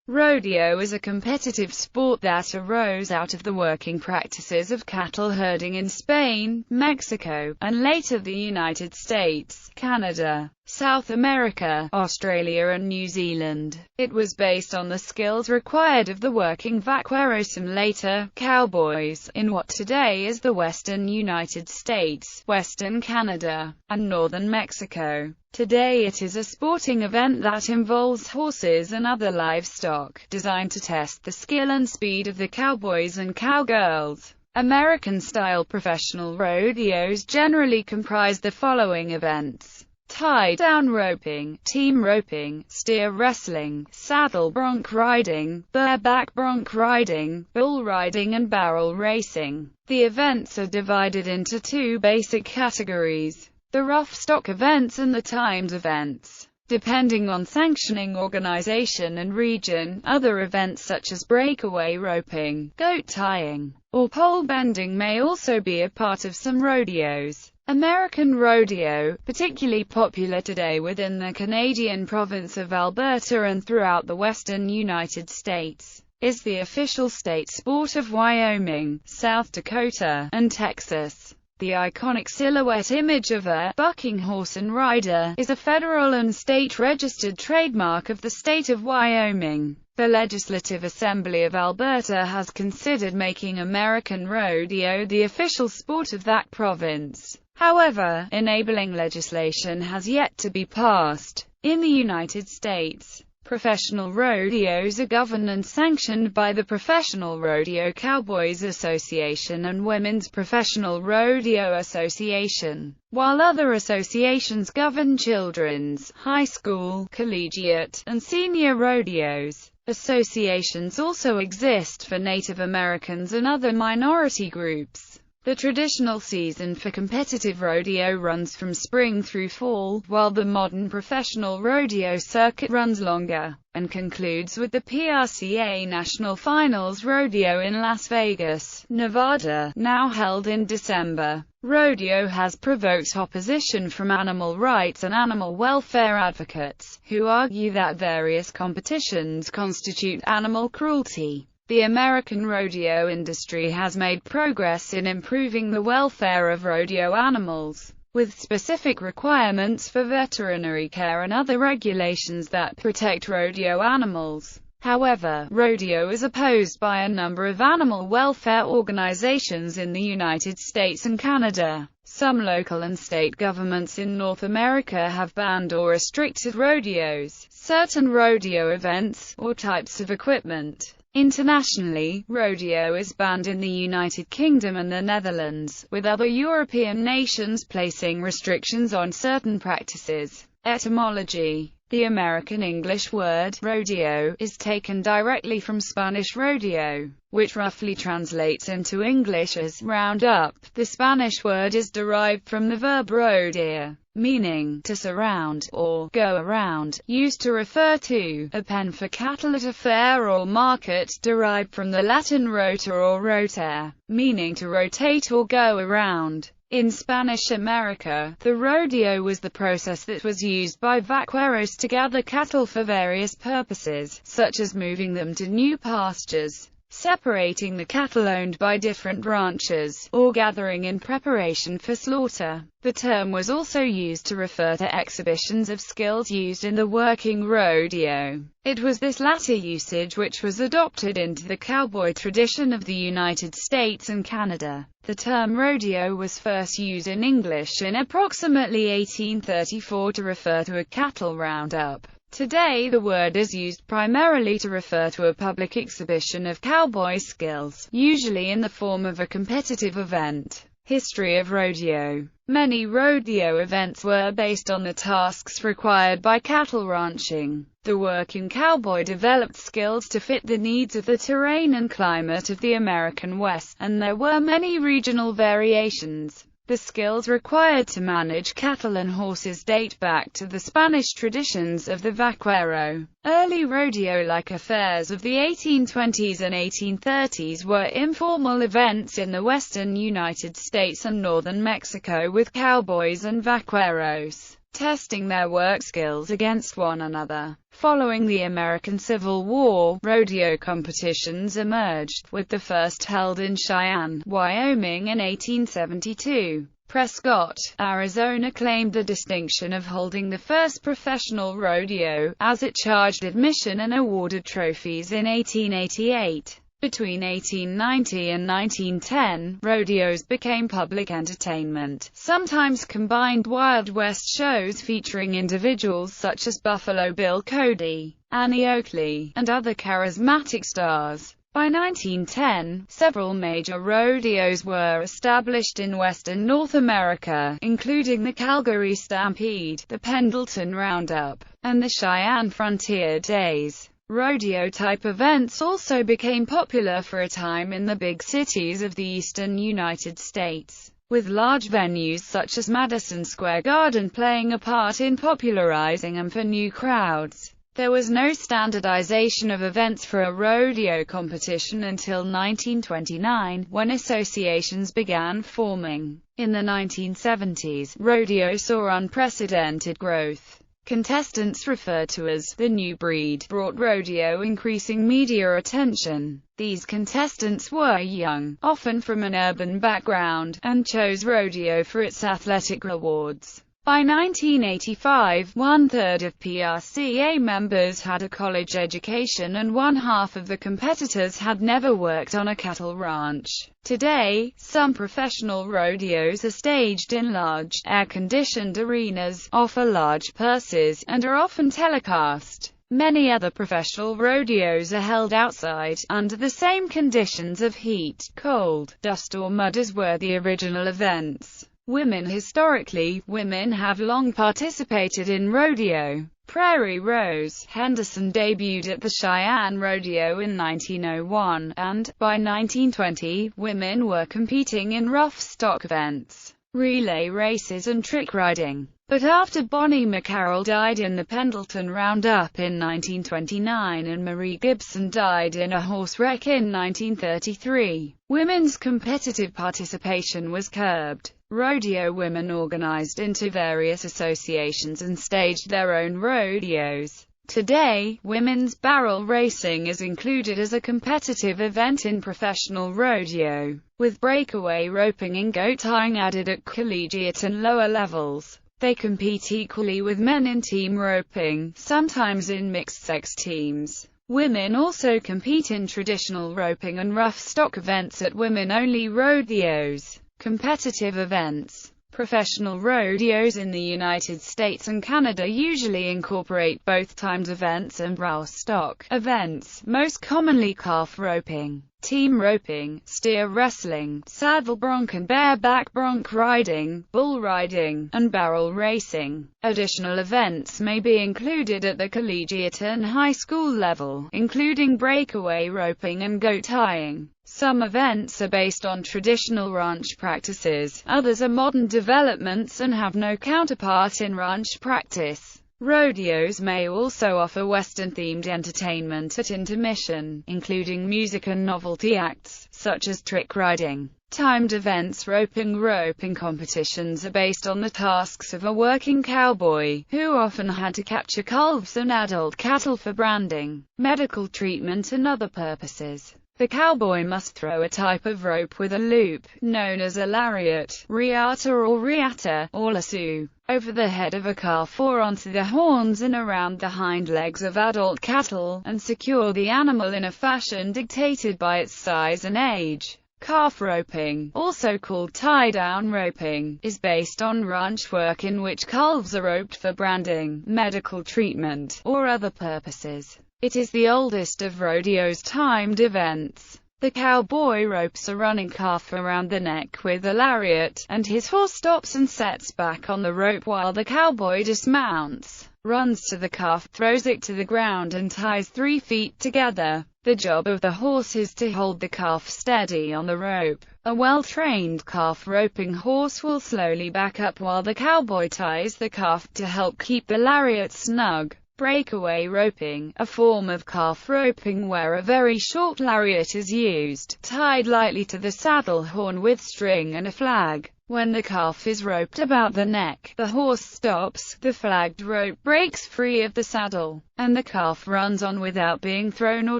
Rodeo is a competitive sport that arose out of the working practices of cattle herding in Spain, Mexico, and later the United States, Canada, South America, Australia and New Zealand. It was based on the skills required of the working vaqueros and later, cowboys, in what today is the western United States, western Canada, and northern Mexico. Today it is a sporting event that involves horses and other livestock, designed to test the skill and speed of the cowboys and cowgirls. American-style professional rodeos generally comprise the following events: tie-down roping, team roping, steer wrestling, saddle bronc riding, bareback bronc riding, bull riding and barrel racing. The events are divided into two basic categories: the rough stock events and the timed events. Depending on sanctioning organization and region, other events such as breakaway roping, goat tying, or pole bending may also be a part of some rodeos. American rodeo, particularly popular today within the Canadian province of Alberta and throughout the western United States, is the official state sport of Wyoming, South Dakota, and Texas. The iconic silhouette image of a bucking horse and rider is a federal and state-registered trademark of the state of Wyoming. The Legislative Assembly of Alberta has considered making American rodeo the official sport of that province. However, enabling legislation has yet to be passed. In the United States, professional rodeos are governed and sanctioned by the Professional Rodeo Cowboys Association and Women's Professional Rodeo Association, while other associations govern children's, high school, collegiate, and senior rodeos. Associations also exist for Native Americans and other minority groups. The traditional season for competitive rodeo runs from spring through fall, while the modern professional rodeo circuit runs longer, and concludes with the PRCA National Finals Rodeo in Las Vegas, Nevada, now held in December. Rodeo has provoked opposition from animal rights and animal welfare advocates, who argue that various competitions constitute animal cruelty. The American rodeo industry has made progress in improving the welfare of rodeo animals, with specific requirements for veterinary care and other regulations that protect rodeo animals. However, rodeo is opposed by a number of animal welfare organizations in the United States and Canada. Some local and state governments in North America have banned or restricted rodeos, certain rodeo events, or types of equipment. Internationally, rodeo is banned in the United Kingdom and the Netherlands, with other European nations placing restrictions on certain practices. Etymology: the American English word rodeo is taken directly from Spanish rodeo, which roughly translates into English as round up. The Spanish word is derived from the verb rodear, meaning to surround or go around, used to refer to a pen for cattle at a fair or market, derived from the Latin rotor or rotere, meaning to rotate or go around. In Spanish America, the rodeo was the process that was used by vaqueros to gather cattle for various purposes, such as moving them to new pastures, separating the cattle owned by different ranchers, or gathering in preparation for slaughter. The term was also used to refer to exhibitions of skills used in the working rodeo. It was this latter usage which was adopted into the cowboy tradition of the United States and Canada. The term rodeo was first used in English in approximately 1834 to refer to a cattle roundup. Today the word is used primarily to refer to a public exhibition of cowboy skills, usually in the form of a competitive event. History of rodeo: many rodeo events were based on the tasks required by cattle ranching. The working cowboy developed skills to fit the needs of the terrain and climate of the American West, and there were many regional variations. The skills required to manage cattle and horses date back to the Spanish traditions of the vaquero. Early rodeo-like affairs of the 1820s and 1830s were informal events in the western United States and northern Mexico with cowboys and vaqueros testing their work skills against one another. Following the American Civil War, rodeo competitions emerged, with the first held in Cheyenne, Wyoming in 1872. Prescott, Arizona claimed the distinction of holding the first professional rodeo, as it charged admission and awarded trophies in 1888. Between 1890 and 1910, rodeos became public entertainment, sometimes combined Wild West shows featuring individuals such as Buffalo Bill Cody, Annie Oakley, and other charismatic stars. By 1910, several major rodeos were established in western North America, including the Calgary Stampede, the Pendleton Roundup, and the Cheyenne Frontier Days. Rodeo-type events also became popular for a time in the big cities of the eastern United States, with large venues such as Madison Square Garden playing a part in popularizing them for new crowds. There was no standardization of events for a rodeo competition until 1929, when associations began forming. In the 1970s, rodeo saw unprecedented growth. Contestants referred to as the new breed brought rodeo increasing media attention. These contestants were young, often from an urban background, and chose rodeo for its athletic rewards. By 1985, one-third of PRCA members had a college education and one-half of the competitors had never worked on a cattle ranch. Today, some professional rodeos are staged in large, air-conditioned arenas, offer large purses, and are often telecast. Many other professional rodeos are held outside, under the same conditions of heat, cold, dust or mud as were the original events. Historically, women have long participated in rodeo. Prairie Rose Henderson debuted at the Cheyenne Rodeo in 1901, and, by 1920, women were competing in rough stock events, relay races and trick riding. But after Bonnie McCarroll died in the Pendleton Roundup in 1929 and Marie Gibson died in a horse wreck in 1933, women's competitive participation was curbed. Rodeo women organized into various associations and staged their own rodeos. Today, women's barrel racing is included as a competitive event in professional rodeo, with breakaway roping and goat tying added at collegiate and lower levels. They compete equally with men in team roping, sometimes in mixed-sex teams. Women also compete in traditional roping and rough stock events at women-only rodeos. Competitive events. Professional rodeos in the United States and Canada usually incorporate both timed events and rough stock events, most commonly calf roping, team roping, steer wrestling, saddle bronc and bareback bronc riding, bull riding, and barrel racing. Additional events may be included at the collegiate and high school level, including breakaway roping and goat tying. Some events are based on traditional ranch practices, others are modern developments and have no counterpart in ranch practice. Rodeos may also offer Western-themed entertainment at intermission, including music and novelty acts, such as trick riding. Timed events. Roping competitions are based on the tasks of a working cowboy, who often had to capture calves and adult cattle for branding, medical treatment and other purposes. The cowboy must throw a type of rope with a loop, known as a lariat, riata or riata, or lasso, over the head of a calf or onto the horns and around the hind legs of adult cattle, and secure the animal in a fashion dictated by its size and age. Calf roping, also called tie-down roping, is based on ranch work in which calves are roped for branding, medical treatment, or other purposes. It is the oldest of rodeo's timed events. The cowboy ropes a running calf around the neck with a lariat, and his horse stops and sets back on the rope while the cowboy dismounts, runs to the calf, throws it to the ground and ties 3 feet together. The job of the horse is to hold the calf steady on the rope. A well-trained calf roping horse will slowly back up while the cowboy ties the calf to help keep the lariat snug. Breakaway roping, a form of calf roping where a very short lariat is used, tied lightly to the saddle horn with string and a flag. When the calf is roped about the neck, the horse stops, the flagged rope breaks free of the saddle, and the calf runs on without being thrown or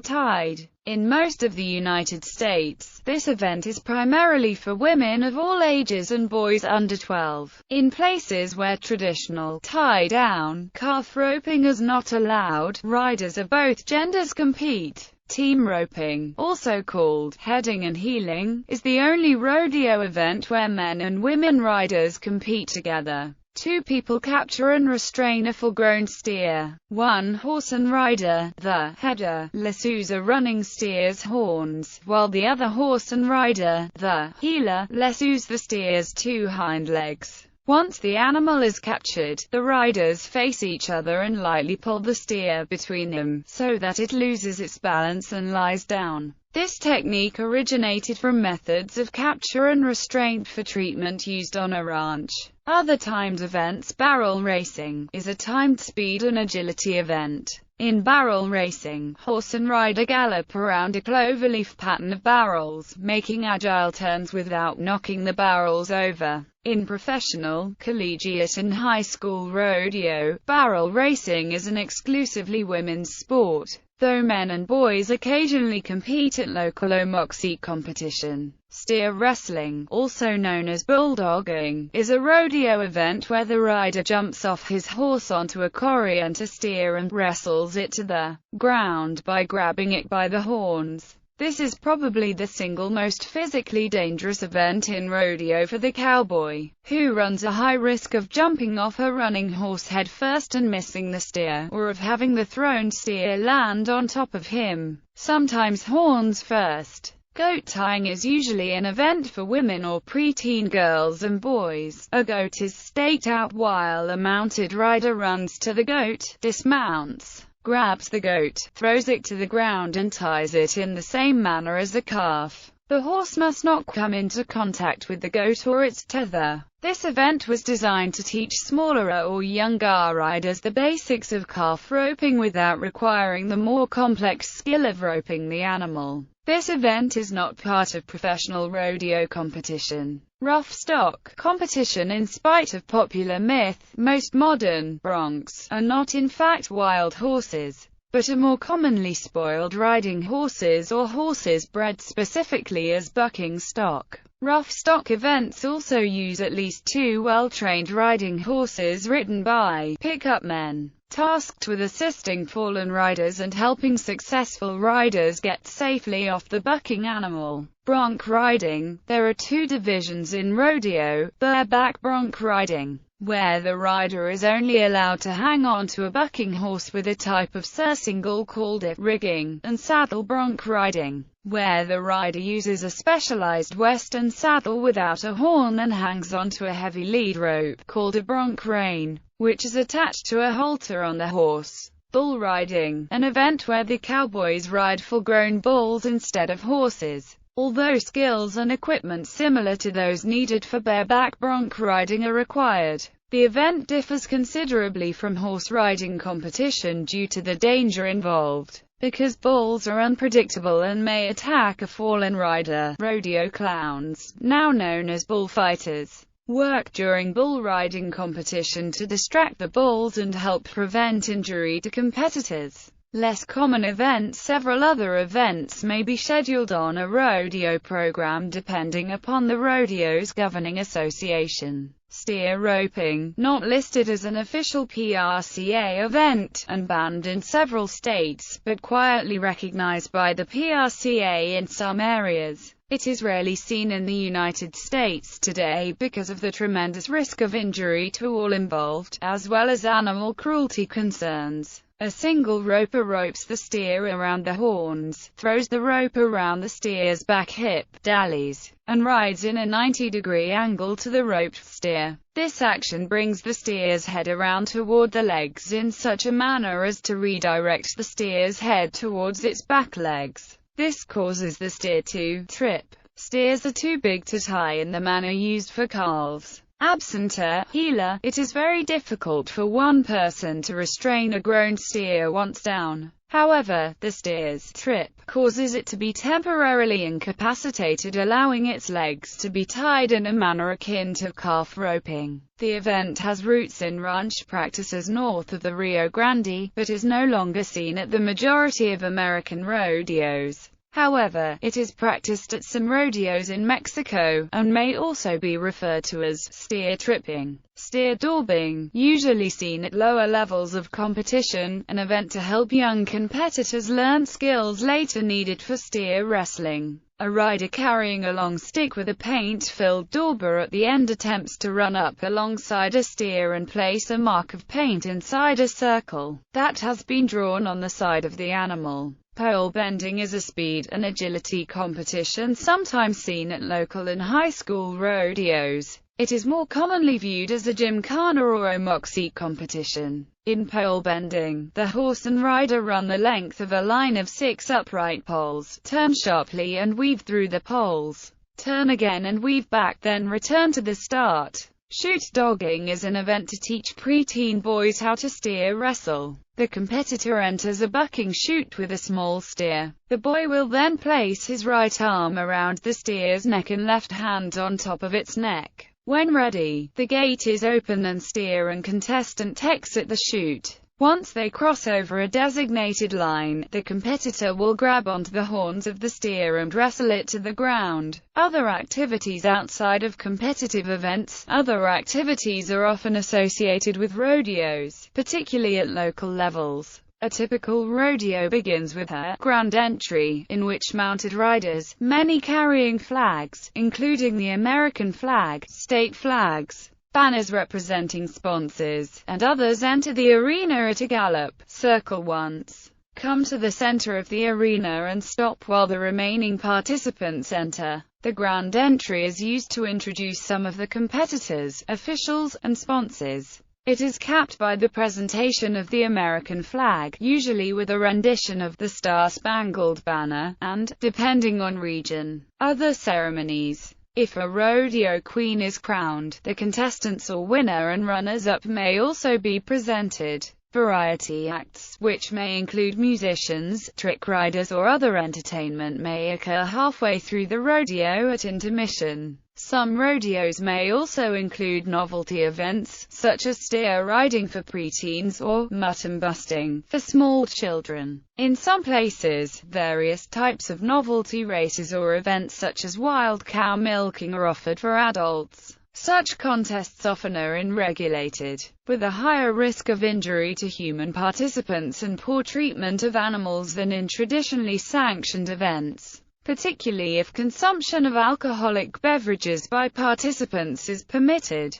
tied. In most of the United States, this event is primarily for women of all ages and boys under 12. In places where traditional tie-down calf roping is not allowed, riders of both genders compete. Team roping, also called heading and heeling, is the only rodeo event where men and women riders compete together. Two people capture and restrain a full-grown steer. One horse and rider, the header, lassos a running steer's horns, while the other horse and rider, the heeler, lassos the steer's two hind legs. Once the animal is captured, the riders face each other and lightly pull the steer between them, so that it loses its balance and lies down. This technique originated from methods of capture and restraint for treatment used on a ranch. Other timed events. Barrel racing is a timed speed and agility event. In barrel racing, horse and rider gallop around a cloverleaf pattern of barrels, making agile turns without knocking the barrels over. In professional, collegiate and high school rodeo, barrel racing is an exclusively women's sport, though men and boys occasionally compete at local omoxie competition. Steer wrestling, also known as bulldogging, is a rodeo event where the rider jumps off his horse onto a corriente steer and wrestles it to the ground by grabbing it by the horns. This is probably the single most physically dangerous event in rodeo for the cowboy, who runs a high risk of jumping off a running horse head first and missing the steer, or of having the thrown steer land on top of him, sometimes horns first. Goat tying is usually an event for women or preteen girls and boys. A goat is staked out while a mounted rider runs to the goat, dismounts, grabs the goat, throws it to the ground and ties it in the same manner as a calf. The horse must not come into contact with the goat or its tether. This event was designed to teach smaller or younger riders the basics of calf roping without requiring the more complex skill of roping the animal. This event is not part of professional rodeo competition. Rough stock competition. In spite of popular myth, most modern broncs are not in fact wild horses, but are more commonly spoiled riding horses or horses bred specifically as bucking stock. Rough stock events also use at least two well-trained riding horses ridden by pick-up men, tasked with assisting fallen riders and helping successful riders get safely off the bucking animal. Bronc riding. There are two divisions in rodeo: bareback bronc riding, where the rider is only allowed to hang on to a bucking horse with a type of surcingle called it rigging, and saddle bronc riding, where the rider uses a specialized western saddle without a horn and hangs onto a heavy lead rope called a bronc rein, which is attached to a halter on the horse. Bull riding, an event where the cowboys ride full-grown bulls instead of horses. Although skills and equipment similar to those needed for bareback bronc riding are required, the event differs considerably from horse riding competition due to the danger involved. Because bulls are unpredictable and may attack a fallen rider, rodeo clowns, now known as bullfighters, work during bull riding competition to distract the bulls and help prevent injury to competitors. Less common events. Several other events may be scheduled on a rodeo program depending upon the rodeo's governing association. Steer roping, not listed as an official PRCA event, and banned in several states, but quietly recognized by the PRCA in some areas. It is rarely seen in the United States today because of the tremendous risk of injury to all involved, as well as animal cruelty concerns. A single roper ropes the steer around the horns, throws the rope around the steer's back hip, dallies, and rides in a 90-degree angle to the roped steer. This action brings the steer's head around toward the legs in such a manner as to redirect the steer's head towards its back legs. This causes the steer to trip. Steers are too big to tie in the manner used for calves. Absent a healer, it is very difficult for one person to restrain a grown steer once down. However, the steer's trip causes it to be temporarily incapacitated, allowing its legs to be tied in a manner akin to calf roping. The event has roots in ranch practices north of the Rio Grande, but is no longer seen at the majority of American rodeos. However, it is practiced at some rodeos in Mexico, and may also be referred to as steer tripping. Steer daubing, usually seen at lower levels of competition, an event to help young competitors learn skills later needed for steer wrestling. A rider carrying a long stick with a paint-filled dauber at the end attempts to run up alongside a steer and place a mark of paint inside a circle that has been drawn on the side of the animal. Pole bending is a speed and agility competition sometimes seen at local and high school rodeos. It is more commonly viewed as a gymkhana or a moxie competition. In pole bending, the horse and rider run the length of a line of 6 upright poles, turn sharply and weave through the poles, turn again and weave back, then return to the start. Shoot dogging is an event to teach preteen boys how to steer wrestle. The competitor enters a bucking chute with a small steer. The boy will then place his right arm around the steer's neck and left hand on top of its neck. When ready, the gate is open and steer and contestant exit the chute. Once they cross over a designated line, the competitor will grab onto the horns of the steer and wrestle it to the ground. Other activities outside of competitive events. Other activities are often associated with rodeos, particularly at local levels. A typical rodeo begins with a grand entry, in which mounted riders, many carrying flags, including the American flag, state flags, banners representing sponsors, and others enter the arena at a gallop, circle once, come to the center of the arena and stop while the remaining participants enter. The grand entry is used to introduce some of the competitors, officials, and sponsors. It is capped by the presentation of the American flag, usually with a rendition of the Star-Spangled Banner, and, depending on region, other ceremonies. If a rodeo queen is crowned, the contestants or winner and runners-up may also be presented. Variety acts, which may include musicians, trick riders or other entertainment, may occur halfway through the rodeo at intermission. Some rodeos may also include novelty events, such as steer riding for preteens or mutton busting for small children. In some places, various types of novelty races or events such as wild cow milking are offered for adults. Such contests often are unregulated, with a higher risk of injury to human participants and poor treatment of animals than in traditionally sanctioned events, particularly if consumption of alcoholic beverages by participants is permitted.